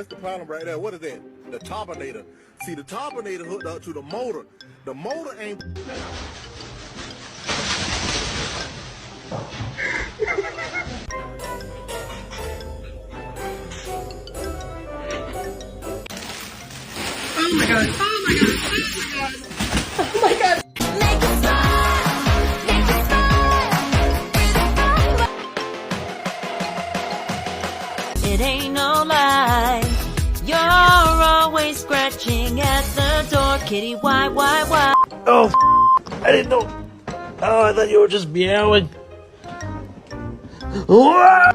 That's the problem right there. What is that? The topinator. See, the topinator hooked up to the motor. The motor ain't... Oh my god. Oh my god. Oh my god. Make it stop. Make it stop. It ain't no lie. You're always scratching at the door, kitty. Why? Oh, I didn't know. Oh, I thought you were just meowing.